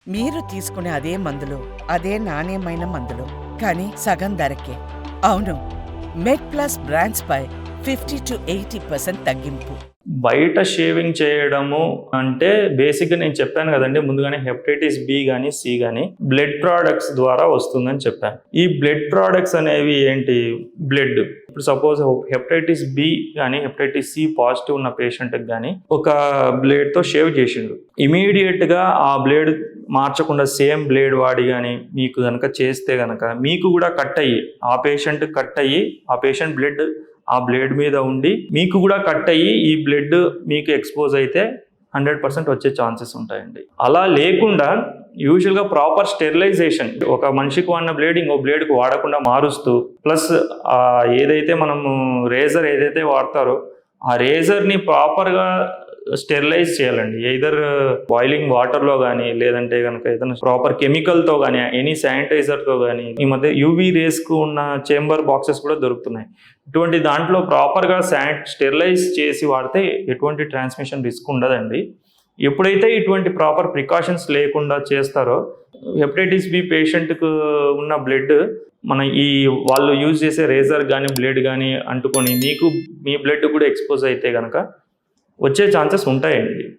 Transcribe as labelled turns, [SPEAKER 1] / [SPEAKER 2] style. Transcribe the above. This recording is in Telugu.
[SPEAKER 1] మీరు తీసుకునే అదే మందులు, అదే నాణ్యమైన మందులు, కానీ సగం ధరకే. అవును, మెడ్‌ప్లస్ బ్రాండ్స్‌పై 50-80% తగ్గింపు.
[SPEAKER 2] బయట షేవింగ్ చేయడము అంటే బేసిక్గా నేను చెప్పాను కదండి ముందుగానే హెపటైటిస్ బి కానీ సి కానీ బ్లడ్ ప్రోడక్ట్స్ ద్వారా వస్తుందని చెప్పాను. ఈ బ్లడ్ ప్రోడక్ట్స్ అనేవి ఏంటి? బ్లడ్. ఇప్పుడు సపోజ్ హెపటైటిస్ బి కానీ హెపటైటిస్ సి పాజిటివ్ ఉన్న పేషెంట్కి కానీ ఒక బ్లేడ్తో షేవ్ చేసిండు, ఇమీడియట్గా ఆ బ్లేడ్ మార్చకుండా సేమ్ బ్లేడ్ వాడి కానీ మీకు కనుక చేస్తే కనుక మీకు కూడా కట్ అయ్యి ఆ పేషెంట్ కట్ అయ్యి ఆ పేషెంట్ బ్లడ్ ఆ బ్లేడ్ మీద ఉండి మీకు కూడా కట్ అయ్యి ఈ బ్లడ్ మీకు ఎక్స్పోజ్ అయితే 100% వచ్చే ఛాన్సెస్ ఉంటాయండి. అలా లేకుండా యూజువల్గా ప్రాపర్ స్టెరిలైజేషన్, ఒక మనిషికి వాడిన బ్లేడ్ ఇంకో బ్లేడ్కి వాడకుండా మారుస్తూ, ప్లస్ ఏదైతే మనము రేజర్ ఏదైతే వాడతారో ఆ రేజర్ని ప్రాపర్గా స్టెరిలైజ్ చేయాలండి. ఎయిదర్ బాయిలింగ్ వాటర్లో కానీ లేదంటే కనుక ఏదైనా ప్రాపర్ కెమికల్తో కానీ ఎనీ శానిటైజర్తో కానీ, ఈ మధ్య యూవీ రేస్కు ఉన్న చేంబర్ బాక్సెస్ కూడా దొరుకుతున్నాయి. ఇటువంటి దాంట్లో ప్రాపర్గా స్టెరిలైజ్ చేసి వాడితే ఎటువంటి ట్రాన్స్మిషన్ రిస్క్ ఉండదండి. ఎప్పుడైతే ఇటువంటి ప్రాపర్ ప్రికాషన్స్ లేకుండా చేస్తారో హెపటైటిస్ బి పేషెంట్కు ఉన్న బ్లడ్ వాళ్ళు యూజ్ చేసే రేజర్ కానీ బ్లేడ్ కానీ అంటుకొని మీ బ్లడ్ కూడా ఎక్స్పోజ్ అయితే కనుక వచ్చే ఛాన్సెస్ ఉంటాయండి.